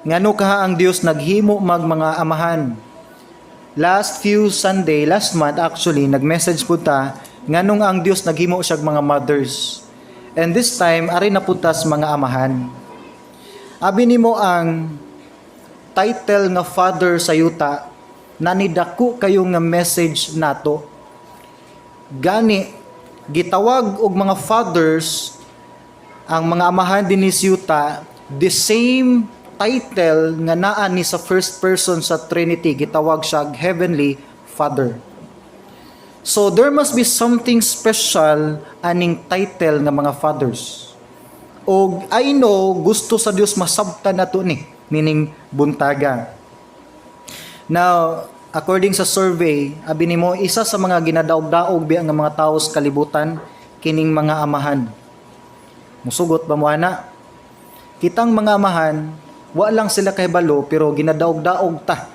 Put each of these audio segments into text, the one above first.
ngano kaha ang Dios naghimo mag mga amahan. Last month actually, nag-message po ta, nganong ang Dios naghimo siya mga mothers. And this time, ari na putas mga amahan. Abi nimo ang title nga Father sa yuta, nanidako kayo nga message nato. Gani, gitawag og mga fathers, ang mga amahan din ni yuta, the same title nga naa ni sa first person sa Trinity, gitawag siya Heavenly Father. So there must be something special aning title nga mga fathers. O I know gusto sa Dios masabtan nato ni, meaning buntaga. Now, according sa survey, abi nimo isa sa mga ginadaog-daog biya nga mga tao sa kalibutan kining mga amahan. Musugot ba mo ana? Kitang mga amahan, wa lang sila kahibalo pero ginadaog-daog ta.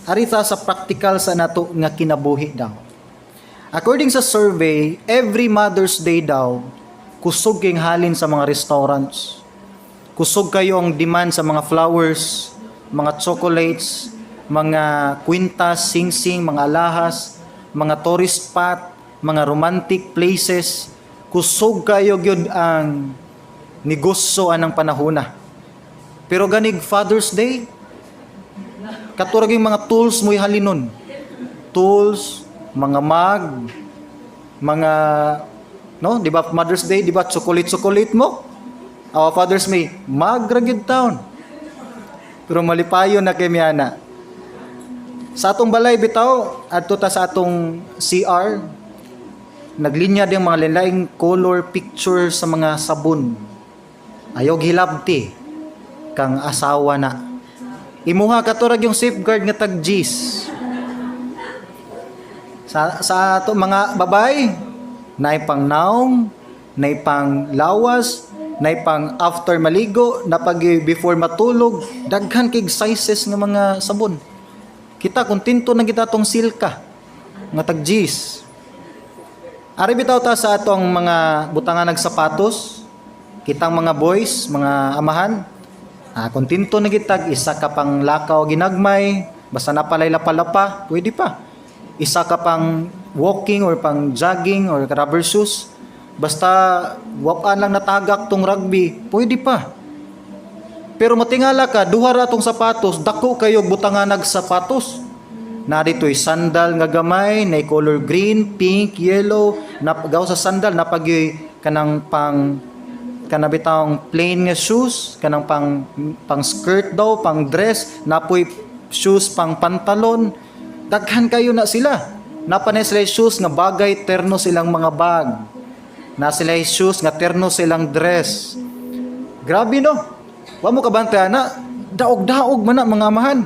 Arita sa practical sa nato nga kinabuhi daw. According sa survey, every Mother's Day daw, kusog king halin sa mga restaurants. Kusog kayo ang demand sa mga flowers, mga chocolates, mga kwintas, sing-sing, mga alahas, mga tourist spot, mga romantic places. Kusog kayo gyud ang negosyo anang panahona. Pero ganig Father's Day, katurag yung mga tools mo'y halinon. Tools, mga mag, mga, no, di ba Mother's Day, di ba chocolate mo? Father's Day, mag ragid town. Pero malipayon na kay Miana. Sa atong balay bitaw, adto ta sa atong CR, naglinya din mga lain-laing color picture sa mga sabon. Ayaw hilabti kang asawa na. Imuha katurag yung safeguard nga tag G's. Sa ato mga babay, nay pang naong, nay pang lawas, nay pang after maligo, napag before matulog, daghan kig sizes ng mga sabon. Kita kontento na kita tong silka nga tag G's. Ari bitaw ta sa atong mga butangan ng sapatos, kitang mga boys, mga amahan, kontento na kitag isa ka pang lakaw ginagmay, basta napalay-lapalapa, pwede pa. Isa ka pang walking or pang jogging or rubber shoes, basta wapan lang natagak tong rugby, pwede pa. Pero matingala ka, duha ra tong sapatos, dako kayo butangan ng sapatos. Narito'y sandal nga gamay, na color green, pink, yellow, napagaw sa sandal, napagyoy kanang pang kanabitang plain nga shoes, kanang pang skirt daw, pang dress, napoy shoes pang pantalon. Daghan kayo na sila. Napanay sila shoes nga bagay terno silang mga bag. Na sila shoes nga terno silang dress. Grabe no. Wa mo kabantayan na daog-daog man na mga amahan.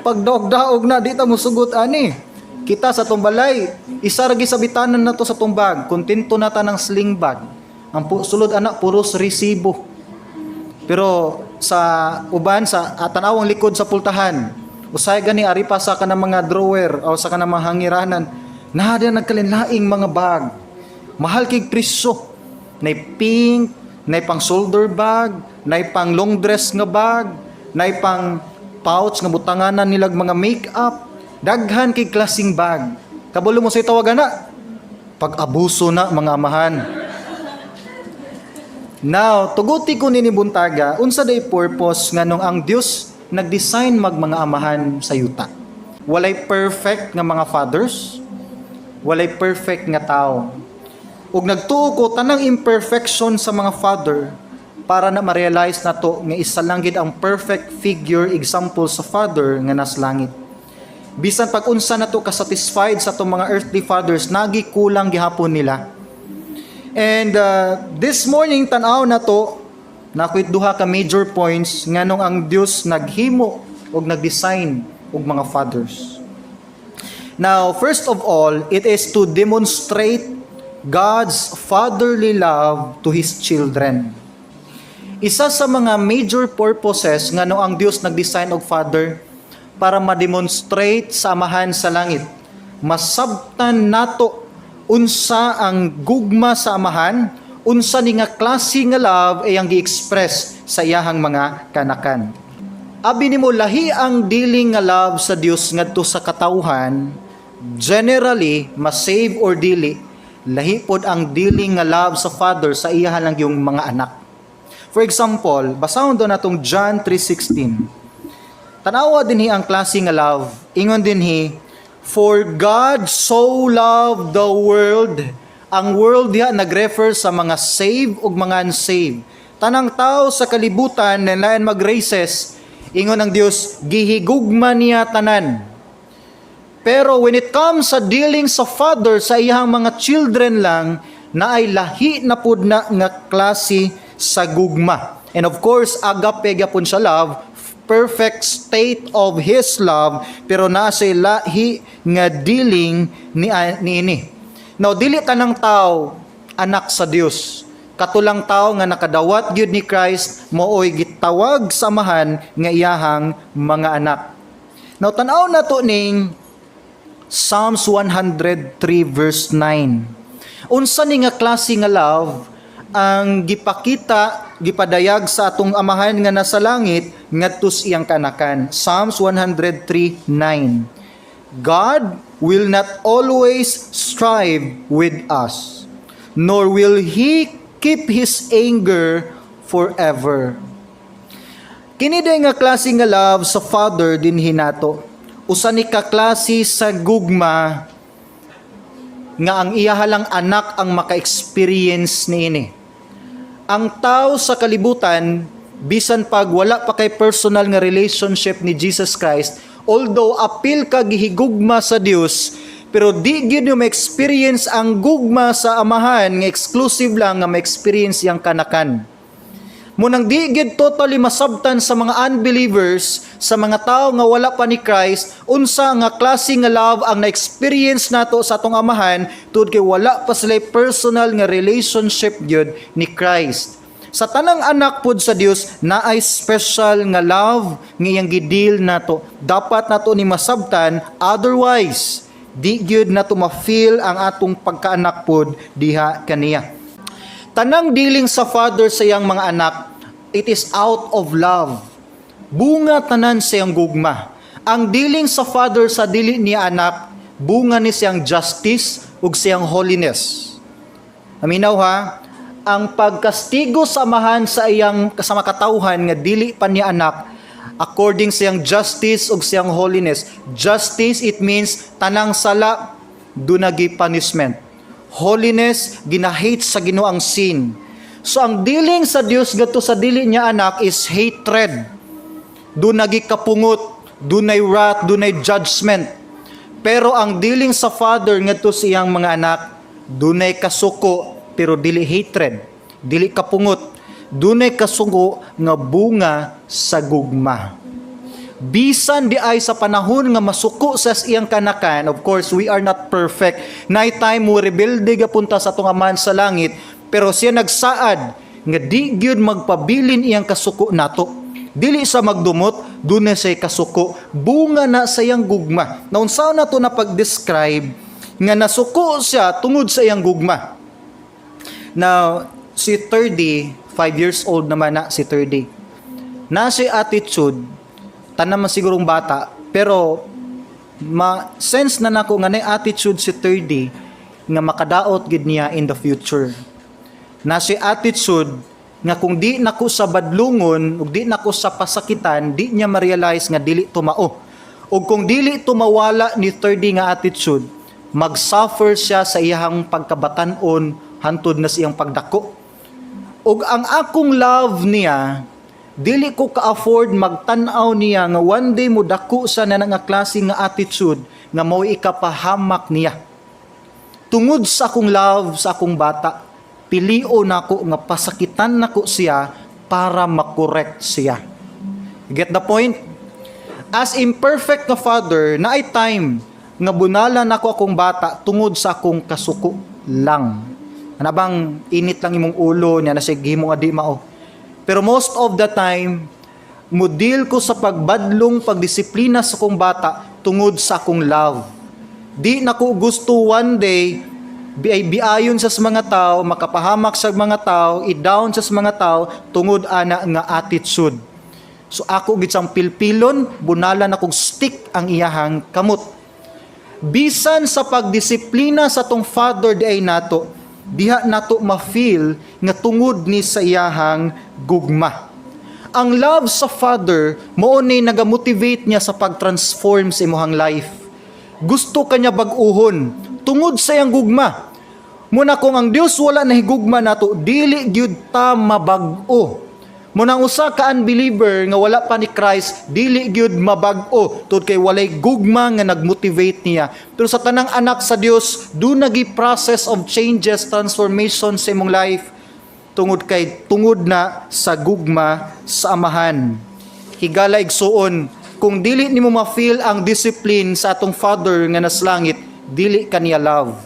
Pag daog-daog na dita mo sugot ani. Kita sa tumbalay, isa ra sa bitanan na to sa tumbag, kontento na ta ng sling bag. Ang sulod anak puros resibo. Pero sa uban sa tanawang likod sa pultahan, usay gani ari pa sa kanang mga drawer o sa kanang mga hangiranan, nahada nagkalinlaing mga bag. Mahal kig presyo. Nay pink, nay pang shoulder bag, nay pang long dress nga bag, nay pang pouch nga butanganan nilag mga makeup, daghan kig klaseng bag. Kabalo mo sa tawagan na pag-abuso na mga amahan. Now, tuguti ko nini buntaga, unsa day purpose nganong ang Dios nag-design mga amahan sa yuta. Walay perfect nga mga fathers, walay perfect nga tao. Ug nagtuo ko tanang imperfection sa mga father para na ma-realize nato nga isa lang gid ang perfect figure example sa father nga nas langit. Bisan pag unsa nato ka satisfied sa atong mga earthly fathers, nagi kulang gihapon nila. And this morning tan-aw na to nakuit duha ka major points nganong ang Dios naghimo og nag-design og mga fathers. Now, first of all, it is to demonstrate God's fatherly love to His children. Isa sa mga major purposes nganong ang Dios nag-design og father para ma-demonstrate sa amahan sa langit. Masabtan nato unsa ang gugma sa amahan unsa ni nga klase nga love ay ang gi-express sa iyahang mga kanakan. Abi nimo lahi ang dealing nga love sa Dios ngadto sa katawhan, generally ma-save or dili, lahi pod ang dealing nga love sa Father sa iyahan lang yung mga anak. For example, basahon do natong John 3:16. Tanawa dinhi ang klase nga love. Ingon dinhi, for God so loved the world. Ang world diha nagrefer sa mga saved ug mga unsaved. Tanang tao sa kalibutan na lain mag-races, ingon ang Dios, gihigugma niya tanan. Pero when it comes sa dealing sa Father sa iyang mga children lang, na ay lahi na pud na nga klase sa gugma. And of course, agape gyapon sa love, perfect state of His love, pero naa say lahi nga dealing niini. Now, dili tanang tao anak sa Dios. Katulang tao nga nakadawat gyud ni Christ mooy gitawag samahan nga iyahang mga anak. Now, tan-aw nato ning Psalms 103 verse 9. Unsa ni nga klase nga love ang gipakita, gipadayag sa atong amahan nga nasa langit ngadto sa iyang kanakan. Psalms 103:9. God will not always strive with us, nor will He keep His anger forever. Kini day nga klase nga love sa Father dinhi nato. Usa ni ka klase sa gugma nga ang iyahalang anak ang maka-experience niini. Ang tao sa kalibutan, bisan pag wala pa kay personal nga relationship ni Jesus Christ, although apil ka gihigugma sa Dios, pero di gyud mo ma-experience ang gugma sa amahan nga exclusive lang nga ma-experience yang kanakan. Munang di gyud totally masabtan sa mga unbelievers, sa mga tao nga wala pa ni Christ, unsa nga klase nga love ang na-experience nato sa atong amahan tungod kay wala pa sila personal nga relationship gyud ni Christ. Sa tanang anak pod sa Dios naay special nga love nga iyang gidil nato. Dapat nato ni masabtan, otherwise di gyud nato ma-feel ang atong pagkaanak pod diha kaniya. Tanang dealing sa Father sa iyang mga anak, it is out of love. Bunga tanan sa iyang gugma. Ang dealing sa Father sa dili niya anak, bunga ni siyang justice ug siyang holiness. Aminaw ha? Ang pagkastigo sa amahan sa iyang kasama katawhan nga dili pa niya anak, according sa iyang justice ug siyang holiness. Justice, it means tanang sala dunagi punishment. Holiness, ginahate sa Ginoo ang sin. So ang dealing sa Dios gadto sa dili niya anak is hatred. Dunagi kapungot, dunay wrath, dunay judgment. Pero ang dealing sa Father ngadto sa iyang mga anak, dunay kasuko pero dili hatred, dili kapungot, dunay kasuko nga bunga sa gugma. Bisan di ay sa panahon nga masuko sa iyang kanakan, of course we are not perfect. Nay time mo rebelde gapunta sa atong amahan sa langit, pero siya nagsaad nga di gyud magpabilin iyang kasuko nato. Dili sa magdumot, dunay say kasuko, bunga na sa iyang gugma. Naunsaon nato na pag-describe nga nasuko siya tungod sa iyang gugma. Now, si 30, 5 years old naman na si 30. Na si attitude, tanan man sigurong bata, pero ma-sense na nako nga na attitude si 30 nga makadaot gid niya in the future. Na si attitude nga kung di nako sa badlungon ug di nako sa pasakitan, di niya ma-realize nga dili tumao. Ug kung dili tumawala ni 30 nga attitude, mag-suffer siya sa iyang pagkabatan-on hantod na siyang pagdako. Ug ang akong love niya, dili ko ka-afford magtan-aw niya nga one day mo dako sa na nga klase nga attitude nga mao ikapahamak niya. Tungod sa akong love sa akong bata, pilio nako nga pasakitan nako siya para makorek siya. Get the point? As imperfect na father, naay time nga bunala nako akong bata tungod sa akong kasuko lang. Ana bang init lang imong ulo niya na sige mo nga di mao. Pero most of the time, mudil ko sa pagbadlong pagdisiplina sa akong bata tungod sa akong love. Di nako gusto one day biayon sa mga tao, makapahamak sa mga tao, i-down sa mga tao tungod ana nga attitude. So ako gid sang pilpilon, bunalan akong stick ang iyahang kamot. Bisan sa pagdisiplina sa tong father di ay nato, diha nato ma-feel nga tungod ni sa iyahang gugma. Ang love sa father mao ni nagamotivate niya sa pag-transform sa imong life. Gusto kanya bag-uhon tungod sa iyang gugma. Muna kung ang Dios wala na higugma nato, dili gyud ta mabag-o. Muna ang usa ka unbeliever nga wala pa ni Christ, dili gyud mabag-o tungod kay walay gugma nga nagmotivate niya. Pero sa tanang anak sa Dios, do nagi process of changes, transformation sa imong life tungod na sa gugma sa amahan. Higala igsuon, kung dili nimo ma-feel ang discipline sa atong Father nga nas langit, dili kaniya love.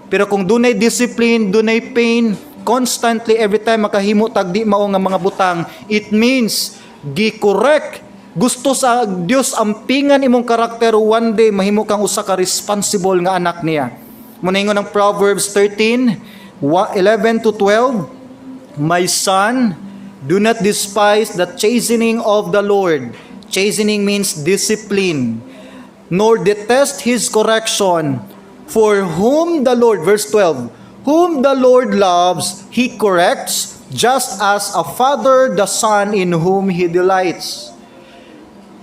Pero kung dunay discipline, dunay pain, constantly every time makahimo tag di mao nga mga butang, it means gi-correct. Gusto sa Dios ampingan imong karakter, one day mahimo kang usa ka responsible nga anak niya. Muna ingon ang Proverbs 13:11 to 12, My son, do not despise the chastening of the Lord. Chastening means discipline. Nor detest his correction. For whom the Lord, verse 12, whom the Lord loves, He corrects, just as a father the son in whom He delights.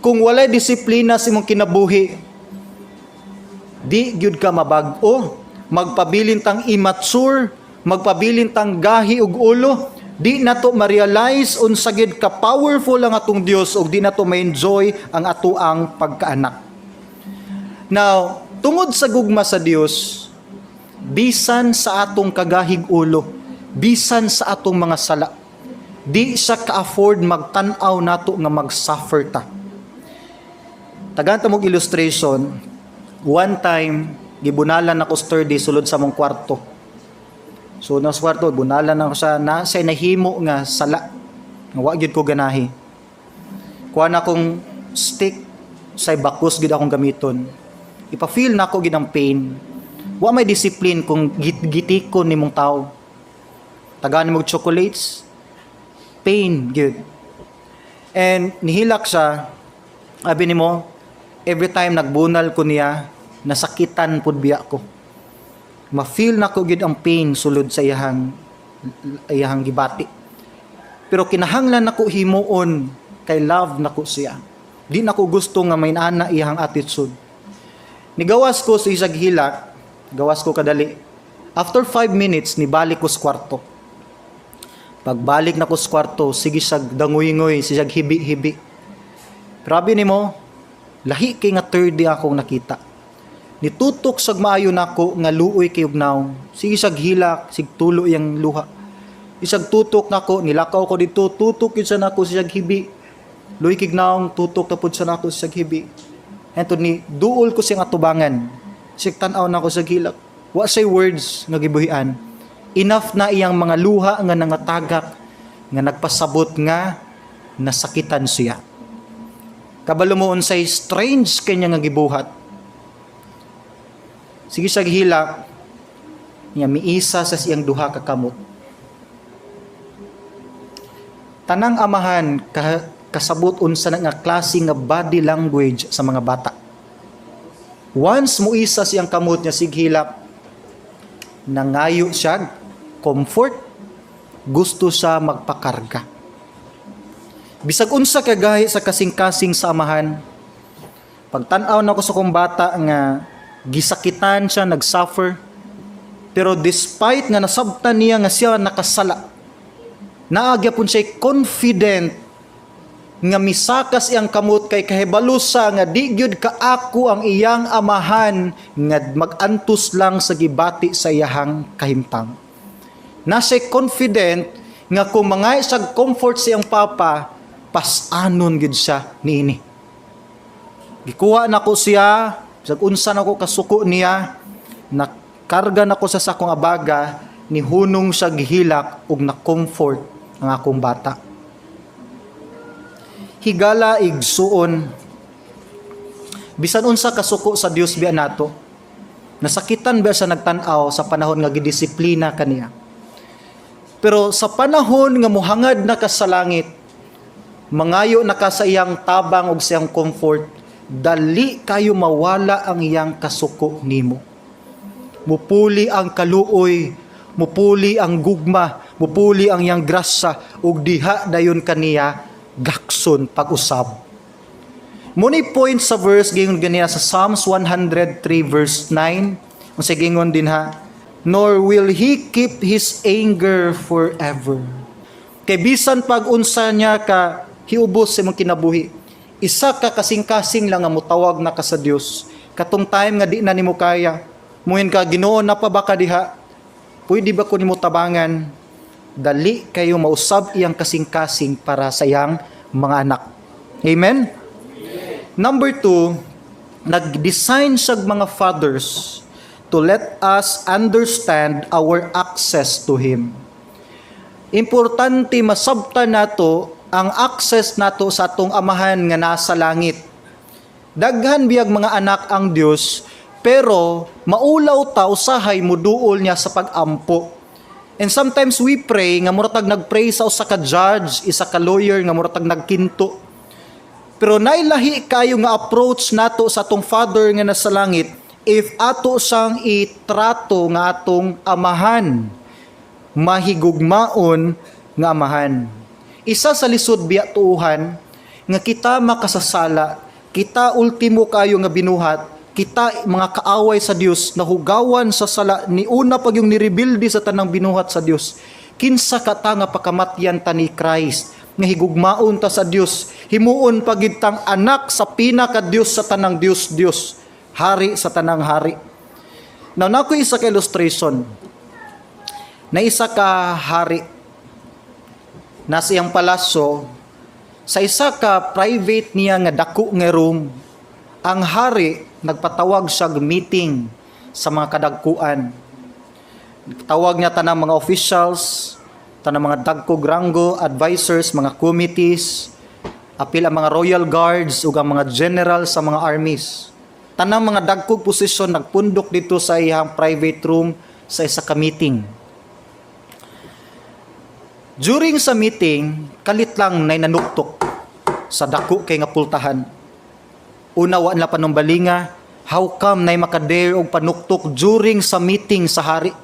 Kung walay disiplina sa imong kinabuhi, di gyud ka mabag-o, magpabilin tang immature, magpabilin tang gahi ug ulo, di nato ma-realize unsa gyud ka powerful ang atong Dios ug di nato ma-enjoy ang atoang pagkaanak. Now, tungod sa gugma sa Dios, bisan sa atong kagahig ulo, bisan sa atong mga sala, di siya ka-afford magtan-aw nato nga mag-suffer ta. Tagaan ta mong illustration. One time, gibunalan ako sturdy sulod sa mong kwarto. So nasa kwarto, bunalan ako sa nahimo nga sala. Nga wa gyud ko ganahi. Kuha na akong stick, say bakos gid akong gamiton. Ipa-feel na ako gid ang pain. Wa may discipline kung gitikon nimong tao. Tagaan mo chocolates, pain gyud. And nihilak siya. Abi nimo, every time nagbunal ko niya, nasakitan pud biya ko. Ma-feel na ko gid ang pain sulod sa iyahang gibati. Pero kinahanglan nako himuon kay love nako siya. Di nako gusto nga may ana iyang attitude. Nigawas ko sa isang hilak, gawas ko kadali. After 5 minutes, nibalik ko sa kwarto. Pagbalik na ko sa kwarto, sige siya danguy-ngoy, siya hibi-hibi. Grabe nimo, lahi kay nga third day akong nakita. Nitutok sag maayo nako nga luoy kay ugnaw. Sige sag hilak, sig tulo yang luha. Isag tutok nako, nilakaw ko dito, tutok yun sa nako siyag hibi. Luoy kay gnaw, tutok tapod sa nako siyag hibi. Ento ni duol ko siyang atubangan. Sig tan-aw nako sa hilak. Wa say words nga gibuhian. Enough na iyang mga luha nga nangatagak nga nagpasabot nga nasakitan siya. Kabalo mo unsay strange kanya nga gibuhat. Sige siya gihilak, niya miisa sa siyang duha ka kamot. Tanang amahan kasabot unsa nga klase nga body language sa mga bata. Once mo isa siyang kamot niya sighilak, nangayo siya, comfort, gusto siya magpakarga. Bisag unsa kagahi sa kasing-kasing sa amahan, pagtan-aw na ko sa kong bata nga gisakitan siya, nagsuffer. Pero despite nga nasabtan niya nga siya nakasala, naagya pun siya confident nga misakas iyang kamot kay kahibalo sa nga di gyud kaako ang iyang amahan nga magantos lang sa gibati sa iyang kahimpang. Nasa confident nga kung mga isag comfort sa iyang papa, pasanon gyud siya niini. Gikuha nako siya, sag unsa nako kasuko niya, nakarga nako sa sakong abaga, ni hunong siya gihilak ug na comfort ang akong bata. Higala igsuon, bisan unsa kasuko sa Dios biya nato, Nasakitan ba siya nagtanaw sa panahon nga gidisiplina kaniya? Pero sa panahon nga muhangad na ka sa langit, mangayo na ka sa iyang tabang ug sa iyang comfort, dali kayo mawala ang iyang kasuko nimo. Mupuli ang kaluoy, mupuli ang gugma, mupuli ang iyang grasya, ug diha dayon kaniya gakson pag-usab. Muni point sa verse gingon ganiya sa Psalms 103 verse 9. Ang gingon din ha, nor will he keep his anger forever. Kay bisan pag-unsa niya ka hiubos sa imong kinabuhi, isa ka kasing-kasing lang nga mutawag na ka sa Dios. Katong time nga di na nimo kaya, muhin ka, Ginoo, na pa ba ka diha? Pwede ba ko nimo tabangan? Dali kayo mausab iyang kasing-kasing para sa iyang mga anak. Amen? Number 2, nag-design siya mga fathers to let us understand our access to Him. Importante masabtan nato ang access nato sa atong amahan nga nasa langit. Daghan biyag mga anak ang Dios, pero maulaw ta usahay muduol niya sa pag-ampo. And sometimes we pray nga muratag nagpray sa usa ka judge, isa ka lawyer nga muratag nagkinto. Pero nailahi kayo nga approach nato sa atong Father nga nasa langit if ato siyang itrato nga atong amahan, mahigugmaon nga amahan. Isa sa lisod biya tuuhan nga kita makasasala, kita ultimo kayo nga binuhat, kita mga kaaway sa Dios, nahugawan sa sala ni una pag yung nirebuildi sa tanang binuhat sa Dios. Kinsa kata nga pakamatyan ta ni Christ, nga higugmaon ta sa Dios, himuon pagitang anak sa pinaka Dios sa tanang Dios, hari sa tanang hari. Now nako isa ka illustration. Na isa ka hari nasa iyang palasyo, sa isa ka private niya nga dako nga room, ang hari nagpatawag siya meeting sa mga kadagkuan. Tawag niya tanang mga officials, tanang mga dagkog ranggo, advisors, mga committees, apil ang mga royal guards ug ang mga general sa mga armies. Tanang mga dagkog posisyon nagpundok dito sa iyang private room sa isa ka meeting. During sa meeting, kalit lang nay nanuktok sa dako kay nga pultahan. Una wa na panumbalinga, how come nay makadare og panuktok during sa meeting sa hari?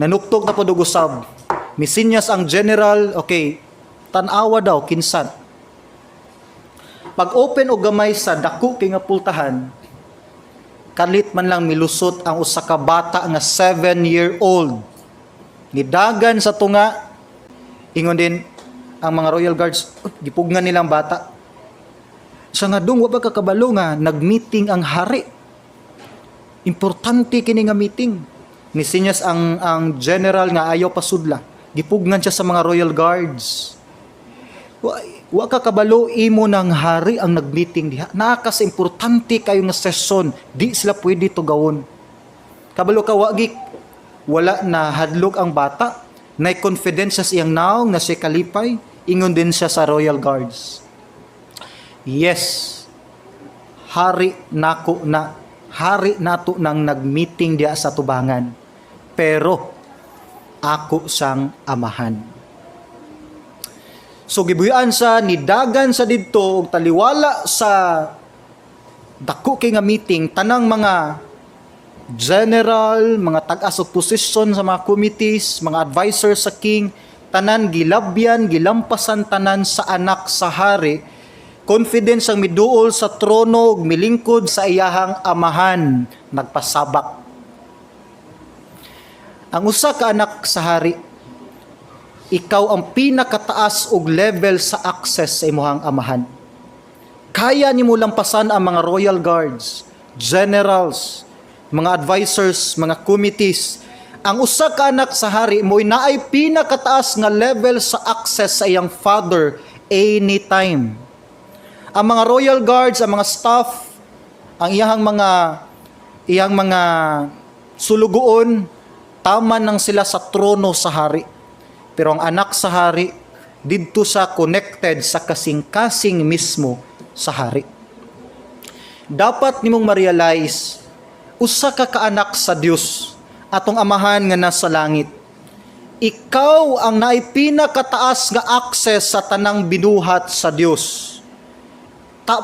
Nanuktok na pod og usab. Misinyas ang general, okay, tan-awa daw kinsan. Pag open og gamay sa dako kay nga pultahan, kalit man lang milusot ang usa ka bata nga 7-year-old. Nidagan sa tunga, ingon din ang mga royal guards, gipugnan nilang bata. Siya nga dong, wabag kakabalo nga, nag-meeting ang hari. Importante kini nga meeting. Nisinyas ang general nga ayaw pasudla. Gipugnan siya sa mga royal guards. Wa kakabalo, imo ng hari ang nag-meeting diha. Nakas importante kayo nga session, di sila pwede to gawon. Kabalo ka, wala na hadlok ang bata, na confidence sa iyang naong na si kalipay, ingon din siya sa royal guards. Yes, hari nato nang nag-meeting diya sa tubangan, pero ako sang amahan. So gibuyan sa nidagan sa didto ug taliwala sa dako kay nga meeting, tanang mga general, mga tag-as of position sa mga committees, mga advisors sa king, tanan gilabyan, gilampasan tanan sa anak sa hari, confidence ang miduol sa trono, milingkod sa iyahang amahan, nagpasabak. Ang usa ka anak sa hari, ikaw ang pinakataas og level sa access sa imuhang amahan. Kaya nimo lampasan ang mga royal guards, generals, mga advisors, mga committees. Ang usa ka anak sa hari mo'y naay pinakataas nga level sa access sa iyang father anytime. Ang mga royal guards, ang mga staff, ang iyang mga sulugoon, taman nang sila sa trono sa hari. Pero ang anak sa hari, didto sa connected sa kasing-kasing mismo sa hari. Dapat nimong ma-realize, usa ka kaanak sa Dios, atong amahan nga nasa langit. Ikaw ang naay pinakataas nga access sa tanang binuhat sa Dios.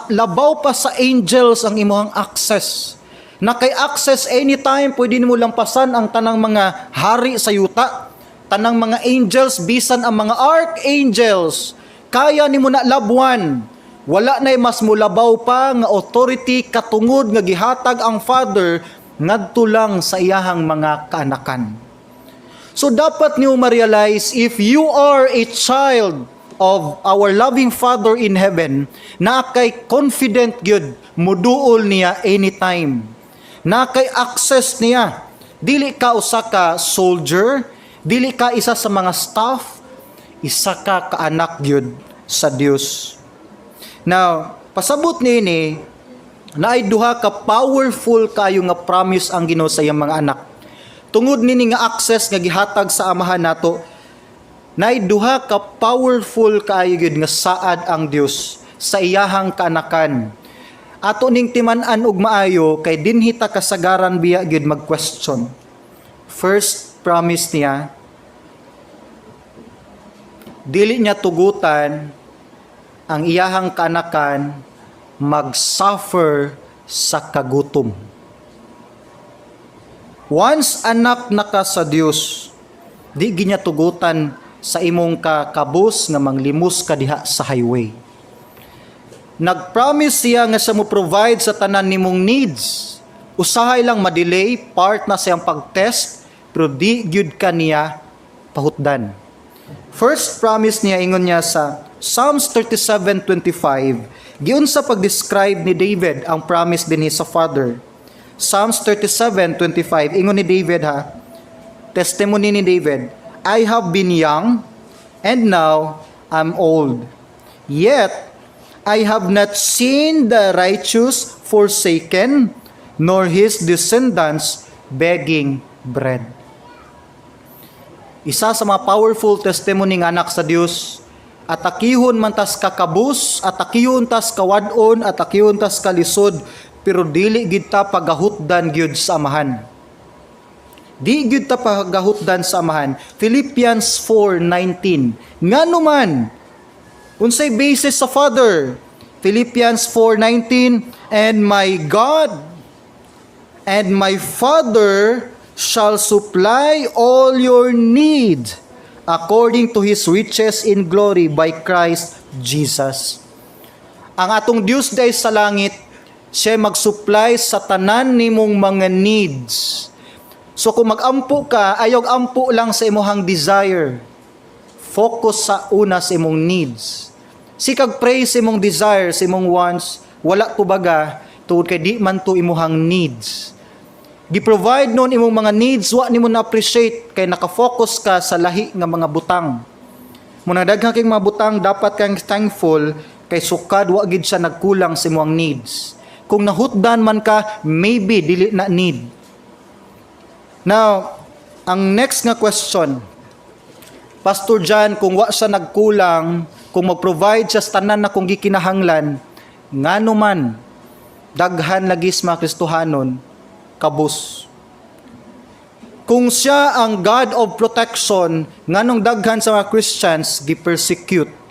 Labaw pa sa angels ang imong access. Na kay access anytime, pwede nimo lampasan ang tanang mga hari sa yuta, tanang mga angels, bisan ang mga archangels. Kaya nimo na labwan. Wala na mas mulabaw pa nga authority katungod nga gihatag ang Father ngadto lang sa iyahang mga kaanakan. So dapat niyo ma-realize, if you are a child of our loving Father in heaven, na kay confident gyud muduol niya anytime. Na kay access niya. Dili ka usa ka soldier, dili ka isa sa mga staff, isa ka kaanak gyud sa Dios. Now, pasabot niini na ay duha ka powerful kayo nga promise ang Ginoo sa iyang mga anak. Tungod nini nga access nga gihatag sa amahan nato, na duha ka powerful kaayo gyud nga saad ang Dios sa iyahang kaanakan. Ato ning timan-an og maayo kay dinhi ta kasagaran biya gyud mag-question. First promise niya, dili niya tugutan ang iyahang kaanakan mag-suffer sa kagutom. Once anak na ka sa Dios, di ginya tugutan sa imong kakabus nga manglimos ka diha sa highway. Nag-promise siya nga siya mo provide sa tanan nimong needs. Usahay lang ma-delay, part na siyang pag-test, pero di gyud ka niya pahutdan. First promise niya, ingon niya sa Psalms 37:25, giun sa pag-describe ni David ang promise dinhi sa Father. Psalms 37:25, ingon ni David testimony ni David, I have been young, and now I'm old. Yet, I have not seen the righteous forsaken, nor his descendants begging bread. Isa sa mga powerful testimony ng anak sa Dios, atakihon man tas kakabus, atakihon tas kawadon, atakihon tas kalisod, pero dili gid ta pagahutdan gyud sa amahan. Di gyud ta pagahutdan sa amahan. Philippians 4:19. Ngano man unsay basis sa Father? Philippians 4:19, and my God and my Father shall supply all your need according to His riches in glory by Christ Jesus. Ang atong Dios day sa langit, siya mag-supply sa tanan nimong mga needs. So kung mag-ampo ka, ayog ampo lang sa imong desire. Focus sa una sa imong needs. Sikag pray sa imong desire, sa imong wants, wala tubaga, tungod kay di man to imong needs. Gi-provide nun imong mga needs, wa nimo na-appreciate kay nakafocus ka sa lahi nga mga butang. Muna daghang kay mga butang, dapat kang thankful kay sukad wa gid siya nagkulang sa imong needs. Kung nahutdan man ka, maybe dili na need. Now, ang next nga question, Pastor John, kung wa siya nagkulang, kung mag-provide siya sa tanan na kung gikinahanglan, ngano man, daghan lagis mga Kristohanon, kabus. Kung siya ang God of protection, nganong daghan sa mga Christians, gi-persecute.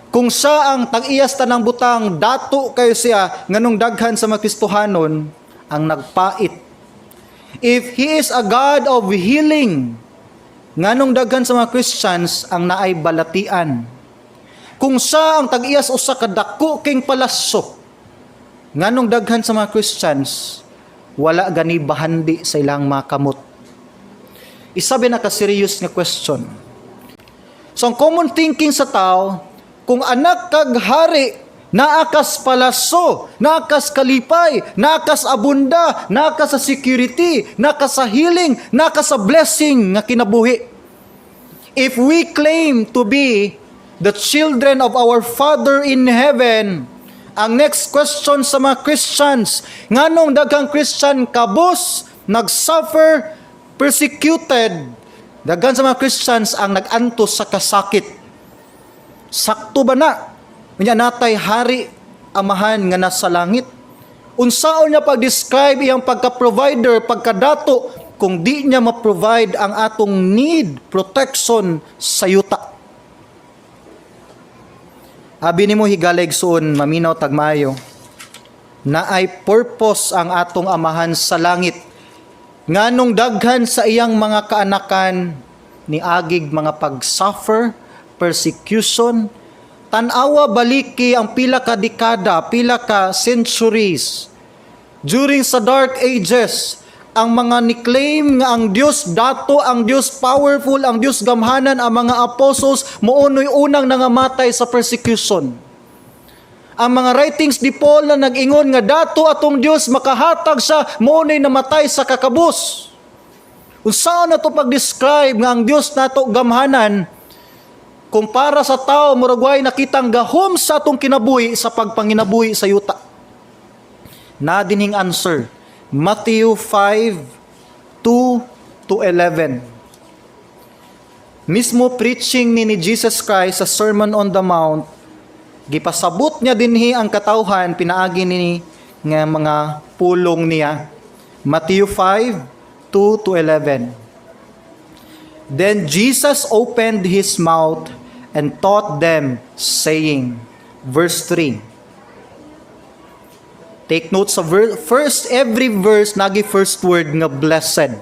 Kung siya ang tag-iyas tanang butang, dato kayo siya, nganong daghan sa mga Kristohanon, ang nagpait. If He is a God of healing, nganong daghan sa mga Christians ang naay balatian. Kung siya ang tag-iyas usa ka dako king palasyo, nganong daghan sa mga Christians wala gani bahandi sa ilang mga kamot. Isabi na ka serious nga question. So ang common thinking sa tao, kung anak kag hari, naakas palaso, naakas kalipay, naakas abunda, naakas sa security, naakas sa healing, naakas sa blessing nga kinabuhi. If we claim to be the children of our Father in heaven, ang next question sa mga Christians, nganong daghang Christian kabus, nagsuffer, persecuted, daghan sa mga Christians ang nagantos sa kasakit. Sakto ba na? Unya natay hari amahan nga nasa langit. Unsaon niya pag-describe iyang pagka-provider, pagkadato, kung di niya ma-provide ang atong need, protection sa yuta. Abi nimo higalig soon, maminaw tagmayo, na ay purpose ang atong amahan sa langit. Nganong daghan sa iyang mga kaanakan, ni agig mga pag-suffer, persecution, tanawa baliki ang pila ka dekada, pila ka centuries. During sa dark ages, ang mga ni-claim nga ang Dios dato, ang Dios powerful, ang Dios gamhanan, ang mga apostles moonoy unang nangamatay sa persecution. Ang mga writings ni Paul na nag-ingon nga dato atong Dios makahatag sa moonoy namatay sa kakabus. Unsaon na to pag-describe nga ang Dios nato gamhanan kung para sa tao murag nakitang gahom sa atong kinabuhi sa pagpanginabuhi sa yuta. Na dinhing answer, Matthew 5:2-11. Mismo preaching ni Jesus Christ sa Sermon on the Mount, gipasabot niya dinhi ang katawhan pinaagi ni nga mga pulong niya. Matthew 5:2-11. Then Jesus opened his mouth and taught them, saying, verse 3. Take note sa first, every verse, nagi first word nga blessed.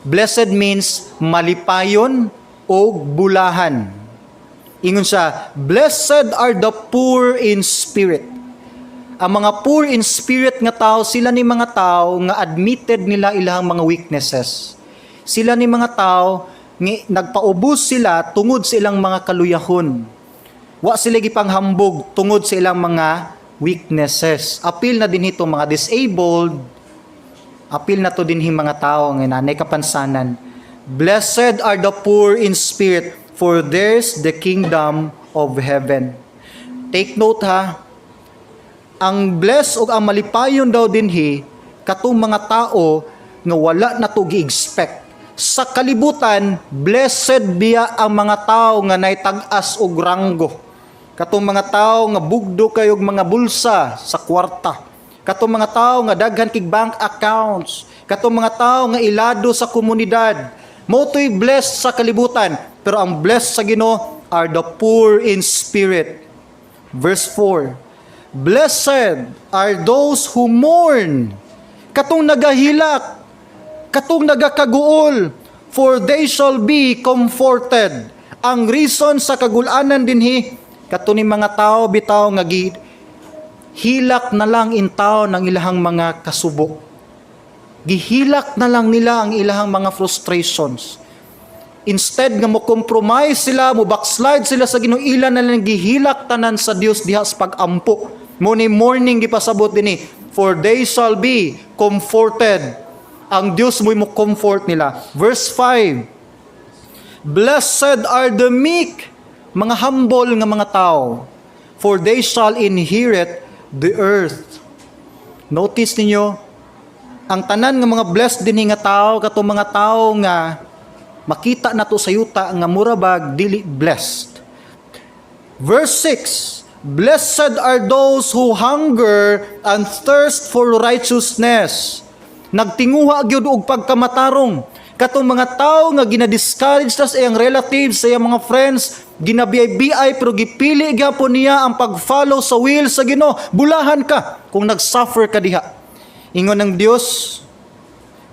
Blessed means malipayon o bulahan. Ingon siya, blessed are the poor in spirit. Ang mga poor in spirit nga tao, sila ni mga tao nga admitted nila ilang mga weaknesses. Sila ni mga tao nga nagpaubos sila tungod sa ilang mga kaluyahon. Wa sila gipanghambog tungod sa ilang mga weaknesses. Apil na din ito mga disabled. Apil na to din mga tao nga nanay kapansanan. Blessed are the poor in spirit, for theirs the kingdom of heaven. Take note ha. Ang blessed o ang malipayon daw dinhi katong mga tao nga wala na to gi-expect. Sa kalibutan, blessed biya ang mga tao nga naitag-as og ranggo. Katong mga tao nga bugdo kayog mga bulsa sa kwarta. Katong mga tao nga daghan kig bank accounts. Katong mga tao nga ilado sa komunidad. Motoy blessed sa kalibutan, pero ang blessed sa Ginoo are the poor in spirit. Verse 4. Blessed are those who mourn. Katong nagahilak, katong nagakaguol, for they shall be comforted. Ang reason sa kagulanan dinhi, katong mga tao bitaw nga hilak na lang in tao ng ilahang mga kasubo. Gihilak na lang nila ang ilahang mga frustrations. Instead nga mo compromise sila, mo backslide sila sa Ginoo, ila na lang gihilak tanan sa Dios diha sa pag-ampo. Mo ni morning gipasabot dinhi, for they shall be comforted. Ang Dios mo comfort nila. Verse 5. Blessed are the meek, mga humble nga mga tao, for they shall inherit the earth. Notice ninyo, ang tanan nga mga blessed din nga tao, katong mga tao nga makita na to sa yuta nga murabag dili blessed. Verse 6, blessed are those who hunger and thirst for righteousness. Nagtinguha gyud og pagkamatarong. Katong mga tao nga ginadiscourage sa iyang relatives, sa iyang mga friends, ginabiyay pero gipili gyapon niya ang pag-follow sa will sa Ginoo. Bulahan ka kung nag-suffer ka diha. Ingon ng Dios,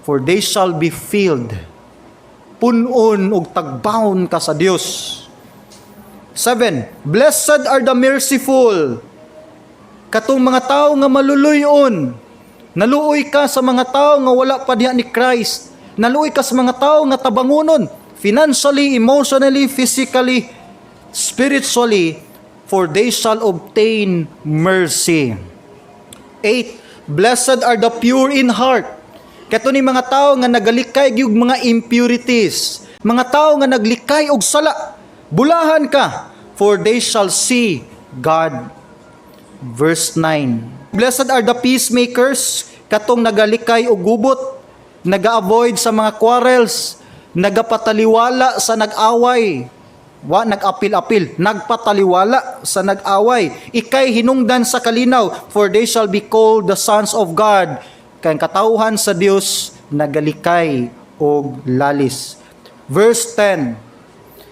for they shall be filled. Punon og tagbawon ka sa Dios. 7. Blessed are the merciful. Katong mga tao nga maluluyon. Naluoy ka sa mga tao nga wala pa diha ni Christ. Naluoy ka sa mga tao nga tabangunon, financially, emotionally, physically, spiritually, for they shall obtain mercy. 8. Blessed are the pure in heart. Kato ni mga tao nga nagalikay gyud mga impurities, mga tao nga naglikay og sala. Bulahan ka, for they shall see God. Verse 9. Blessed are the peacemakers, katong nagalikay og gubot, naga-avoid sa mga quarrels, nagapataliwala sa nag-away. Wa nag-apil-apil, nagpataliwala sa nag-away. Ikay hinungdan sa kalinaw, for they shall be called the sons of God. Kay katawhan sa Dios nagalikay og lalis. Verse 10.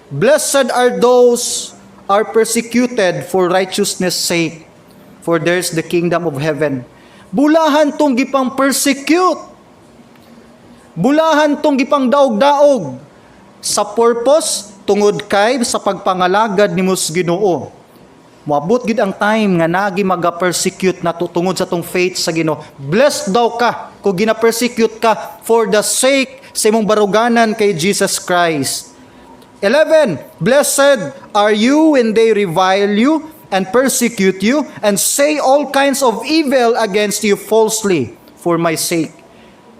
Blessed are those are persecuted for righteousness' sake, for theirs the kingdom of heaven. Bulahan tong gipang persecute. Bulahan tong gipang daog-daog sa purpose tungod kay sa pagpangalagad ni Mus Ginoo. Moabot gid ang time nga nagi maga-persecute nato tungod sa tong faith sa Ginoo. Blessed daw ka kung gina-persecute ka for the sake sa imong baruganan kay Jesus Christ. 11. Blessed are you when they revile you and persecute you, and say all kinds of evil against you falsely for my sake.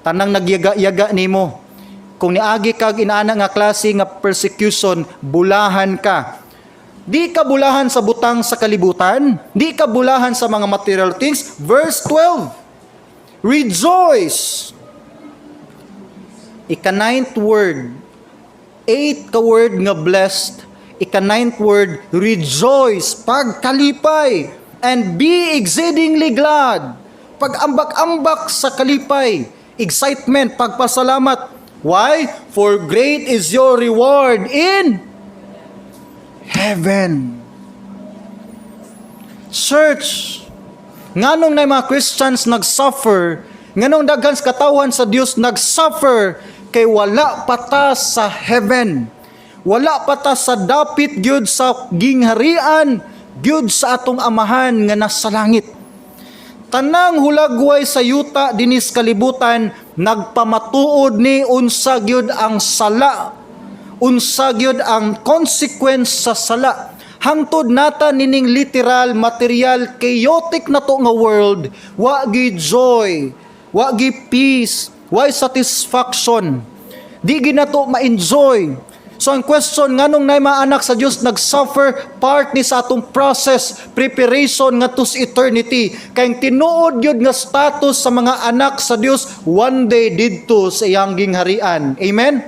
Tanang nagyaga-yaga nimo. Kung niagi kag inaana nga klase nga persecution, bulahan ka. Di ka bulahan sa butang sa kalibutan, di ka bulahan sa mga material things. Verse 12. Rejoice. Ika-9th word. 8 ka word nga blessed. Ika-9th word, rejoice, pagkalipay, and be exceedingly glad. Pag-ambak-ambak sa kalipay, excitement, pagpasalamat. Why? For great is your reward in heaven. Church, nganong na mga Christians nag-suffer, nganong daghan sa katawan sa Dios nag-suffer, kay wala pata sa heaven. Wala pa ta sa dapit gyud sa gingharian, gyud sa atong amahan nga nasa langit. Tanang hulagway sa yuta dinis kalibutan, nagpamatuod ni unsa gyud ang sala, unsa gyud ang consequence sa sala. Hangtod nata nining literal, material, chaotic na to nga world, wa gyud joy, wa gyud peace, wa satisfaction. Di gyud nato ma-enjoy. So ang question, nganong na mga anak sa Diyos nag-suffer, part ni sa atong process, preparation nga to eternity. Kayang tinuod yun nga status sa mga anak sa Diyos, one day didto sa iyang gingharian. Amen?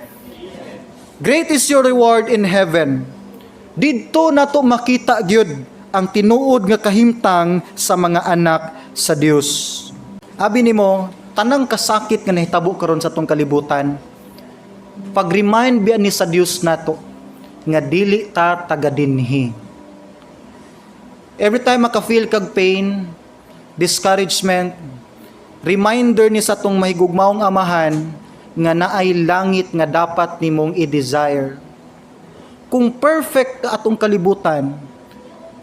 Great is your reward in heaven. Didto na to makita gyud ang tinuod nga kahimtang sa mga anak sa Diyos. Abi nimo, tanang kasakit nga nahitabo karon sa atong kalibutan, pag-remind biya ni sa Dios nato nga dili ta taga dinhi. Every time maka-feel kag pain, discouragement, reminder ni sa tong mahigugmaong amahan nga naay langit nga dapat nimong i-desire. Kung perfect atong kalibutan,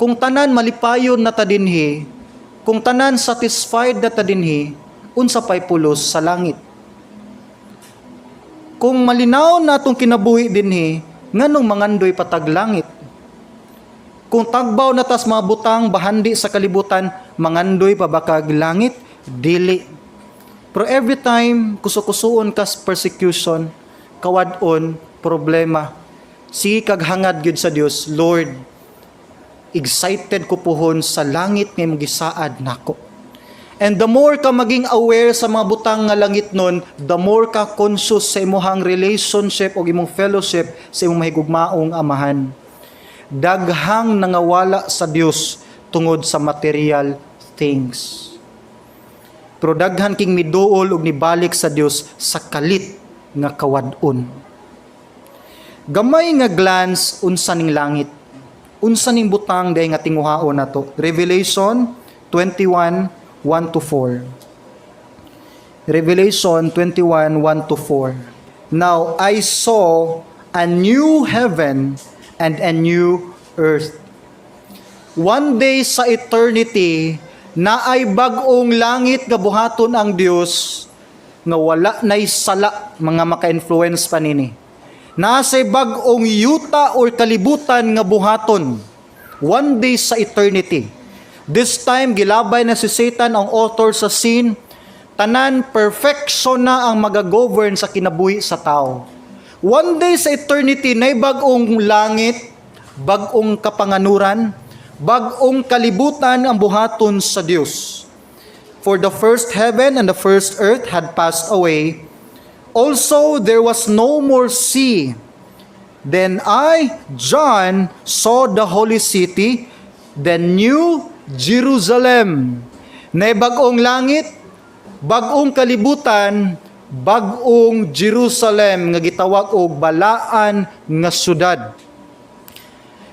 kung tanan malipayon na ta dinhi, kung tanan satisfied na ta dinhi, unsa pay pulos sa langit? Kung malinaw na itong kinabuhi dinhi, nganong mangandoy patag langit? Kung tagbaw na tas mga butang bahandi sa kalibutan, mangandoy pa bakag langit? Dili. Pero every time kusukusuon kas persecution, kawadon, problema, sige kag hangad gyud sa Dios, Lord, excited ko pohon sa langit nga imong gisaad nako. And the more ka maging aware sa mga butang nga langit nun, the more ka conscious sa imuhang relationship o imong fellowship sa imong mahigugmaong amahan. Daghang nangawala sa Dios tungod sa material things. Pero daghan king miduol og nibalik sa Dios sa kalit nga kawadon. Gamay nga glance unsa ning langit. Unsa ning butang day nga tinguhaon nato. Revelation 21 1-4. Revelation 21, 1-4. Now I saw a new heaven and a new earth. One day sa eternity, na ay bag-ong langit nga buhaton ang Dios nga wala nay sala mga maka-influence pa nini. Nasay bag-ong yuta or kalibutan nga buhaton. One day sa eternity. This time, gilabay na si Satan ang author sa sin. Tanan, perfection na ang magagovern sa kinabuhi sa tao. One day sa eternity, na bagong langit, bagong kapanganuran, bagong kalibutan ang buhaton sa Dios. For the first heaven and the first earth had passed away. Also, there was no more sea. Then I, John, saw the holy city, the new Jerusalem, na bagong langit, bagong kalibutan, bagong Jerusalem nga gitawag og balaan nga syudad.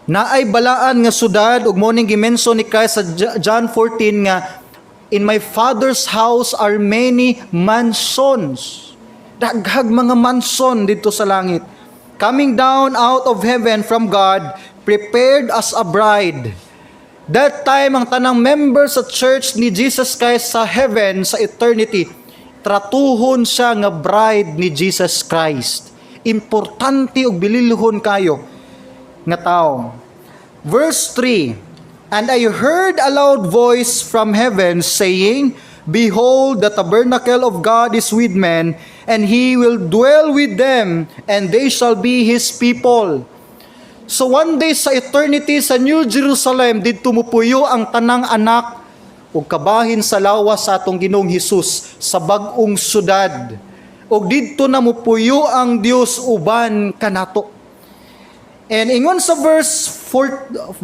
Naay balaan nga syudad ug mo ning gimension ni Christ sa John 14 nga in my Father's house are many mansions. Daghag mga mansion dito sa langit. Coming down out of heaven from God, prepared as a bride. That time, ang tanang member sa church ni Jesus Christ sa heaven, sa eternity, tratuhon siya nga bride ni Jesus Christ. Importante og bililhon kayo nga tao. Verse 3, and I heard a loud voice from heaven saying, Behold, the tabernacle of God is with men, and He will dwell with them, and they shall be His people. So one day sa eternity sa New Jerusalem, dito mupuyo ang tanang anak ug kabahin sa lawas sa atong Ginoong Hesus sa bag-ong syudad. Ug didto na mupuyo ang Dios uban kanato. And ingon sa verse 4,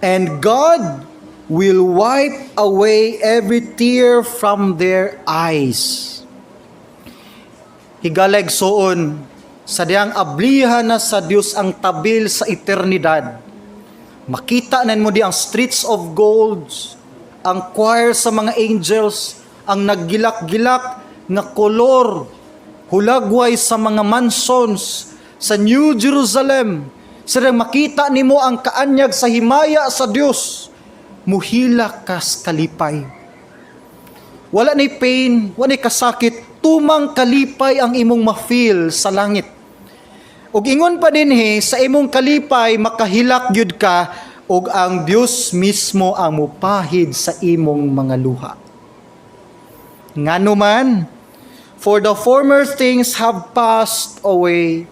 and God will wipe away every tear from their eyes. Higaleg soon, sa diyang ablihan na sa Dios ang tabil sa eternidad. Makita nan mo di ang streets of gold, ang choir sa mga angels, ang naggilak-gilak na kolor, hulagway sa mga mansions sa New Jerusalem. Sirang makita nimo ang kaanyag sa himaya sa Dios. Muhila kas kalipay. Wala ni pain, wala ni kasakit, tumang kalipay ang imong ma-feel sa langit. Ug ingon pa dinhi sa imong kalipay makahilak gyud ka ug ang Dios mismo ang mupahid sa imong mga luha. Nganuman, for the former things have passed away.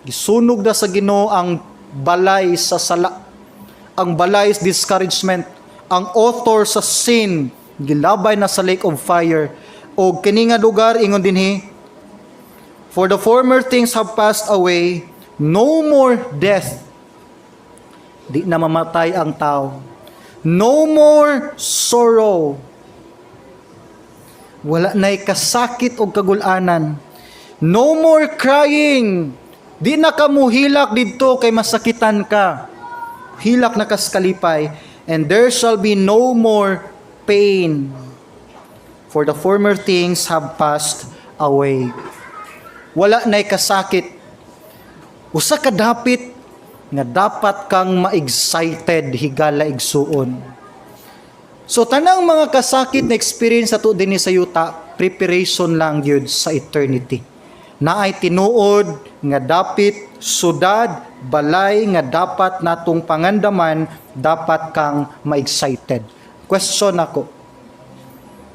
Gisunog na sa Ginoo ang balay sa sala, ang balay is discouragement, ang author sa sin, gilabay na sa lake of fire. O kini nga lugar, ingon dinhi, for the former things have passed away, no more death. Di na mamatay ang tao. No more sorrow. Wala na'y kasakit o kagulanan. No more crying. Di na ka muhilak dito kay masakitan ka. Hilak na kaskalipay, and there shall be no more pain, for the former things have passed away. Wala na'y kasakit. Usa ka dapit nga dapat kang ma-excited higala igsuon. So tanang mga kasakit na experience ato dinhi sa yuta, preparation lang gyud sa eternity. Naay tinuod nga dapit sudad balay nga dapat natong pangandaman, dapat kang ma-excited. Question ako,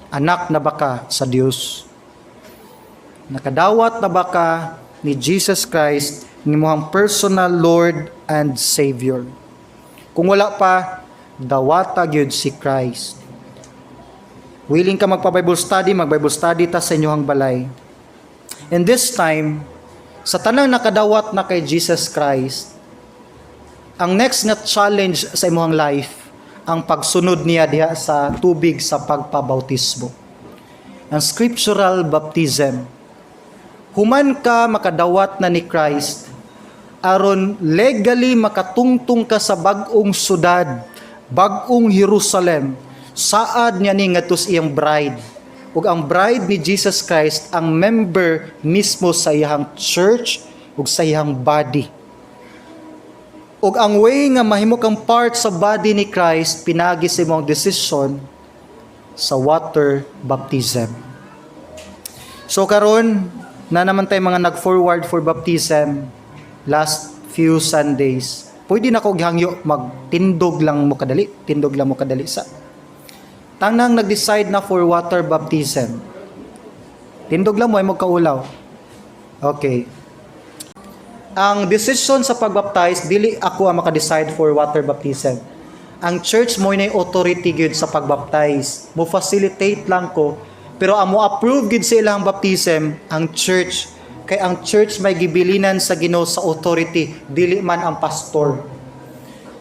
anak na ba ka sa Dios? Nakadawat na ba ka ni Jesus Christ, ni mohang personal Lord and Savior? Kung wala pa, dawata gyud si Christ. Willing ka magpa-Bible study, mag-Bible study ta sa inyong balay. And this time, sa tanang nakadawat na kay Jesus Christ, ang next nga challenge sa imong life, ang pagsunod niya diha sa tubig sa pagpabautismo. Ang scriptural baptism. Human ka makadawat na ni Christ, aron legally makatungtong ka sa bag-ong syudad, bag-ong Jerusalem, saad niya ni ngadto sa iyang bride. Ug ang bride ni Jesus Christ ang member mismo sa iyang church ug sa iyang body. Ug ang way nga mahimo kang part sa body ni Christ pinagi sa imong decision sa water baptism. So karon na naman tay mga nag-forward for baptism last few Sundays. Pwede na ko gihangyo magtindog lang mo kadali sa tanang nag-decide na for water baptism. Tindog lang mo ay magkaulaw. Okay. Ang decision sa pagbaptize, dili ako ang maka-decide for water baptism. Ang church mo na authority gyud sa pagbaptize. Mo facilitate lang ko, pero ang mo approve gyud sa ilang baptism ang church. kay ang church may gibilinan sa Ginoo sa authority, dili man ang pastor.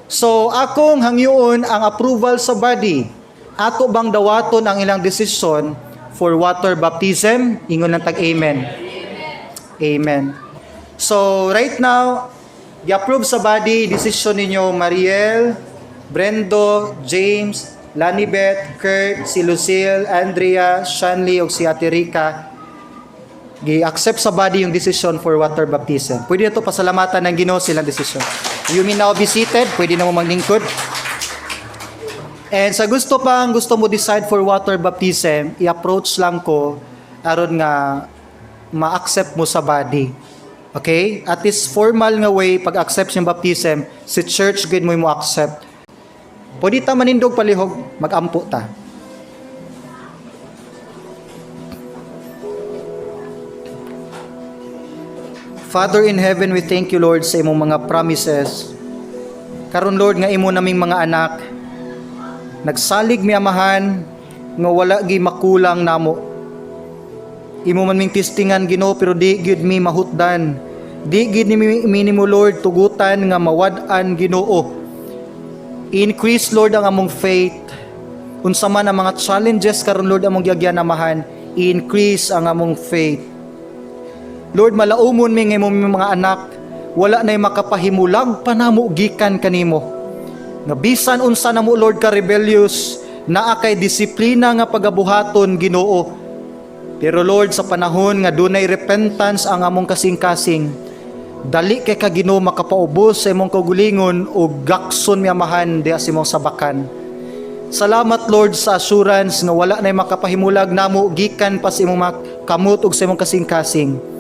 So akong hangyoon ang approval sa body. Ato bang dawaton ang ilang desisyon for water baptism? Ingon lang tag amen. Amen. So right now, i-approve sa body decision ninyo Mariel, Brendo, James, Lanibet, Kurt, si Lucille, Andrea, Shanley ug si Ate Rica. Gi-accept sa body yung decision for water baptism. Pwede na ito pasalamatan ng Ginoo silang decision. You may now be seated. Pwede na mo maglingkod. And sa gusto mo decide for water baptism, i-approach lang ko aron nga ma-accept mo sa body. Okay? At this formal nga way, pag-accept yung baptism, si church gid mo accept. Pwede ta manindog palihog, mag-ampo ta. Father in heaven, we thank you, Lord, sa imong mga promises. Karon, Lord, nga imo naming mga anak, nagsalig mi amahan, nga wala gi makulang namo. Imo man ming tistingan, Ginoo, pero di gid mi mahutdan. Di gid mi nimo, Lord, tugutan nga mawad-an, Ginoo. Increase, Lord, ang among faith. Unsa man ang mga challenges karon, Lord, among gyagyan amahan, increase ang among faith. Lord, malaumon mi nga imong mga anak, wala na'y makapahimulag panamo gikan kanimo. Nga bisan unsa namo, Lord, ka rebellious, naa kay disiplina nga pagabuhaton, Ginoo. Pero Lord, sa panahon nga dunay repentance ang among kasing-kasing, dali kay ka, Ginoo, makapaubos sa imong kaugalingon o gakson mi amahan diha sa imong sabakan. Salamat, Lord, sa assurance nga wala na'y makapahimulag namo gikan pa sa imong kamot ug sa imong kasing-kasing.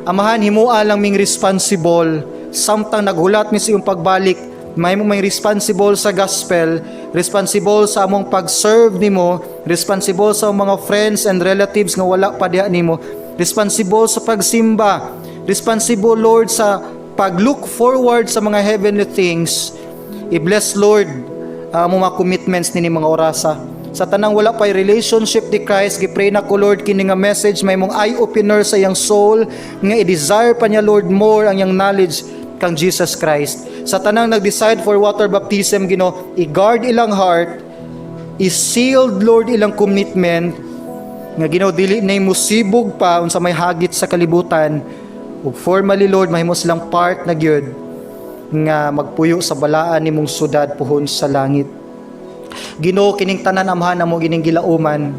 Amahan, himua lang ming responsible, samtang naghulat mi sa iyong pagbalik, may responsible sa gospel, responsible sa among pag-serve nimo, responsible sa mga friends and relatives nga wala pa diha nimo, responsible sa pagsimba, responsible, Lord, sa pag-look forward sa mga heavenly things. I-bless, Lord, among mga commitments nini mga orasa. Sa tanang wala pa'y relationship ni Christ, gipray na ko, Lord, kini nga message may mong eye-opener sa iyang soul, nga i-desire pa niya, Lord, more ang iyang knowledge kang Jesus Christ. Sa tanang nag-decide for water baptism, Ginoo, i-guard ilang heart, i-sealed, Lord, ilang commitment, nga Ginoo, dili na musibog pa unsa may hagit sa kalibutan, ug formally, Lord, mahimo silang part na gyud nga magpuyo sa balaan nimong sudad puhon sa langit. Ginoo, kining tanan amahan namo gining gilauman,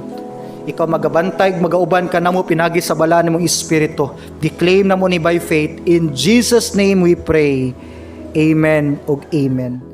ikaw magabantay, magauban ka namo pinagi sa balaan nimong espiritu. Declaim namo ni by faith. In Jesus name we pray. Amen ug amen.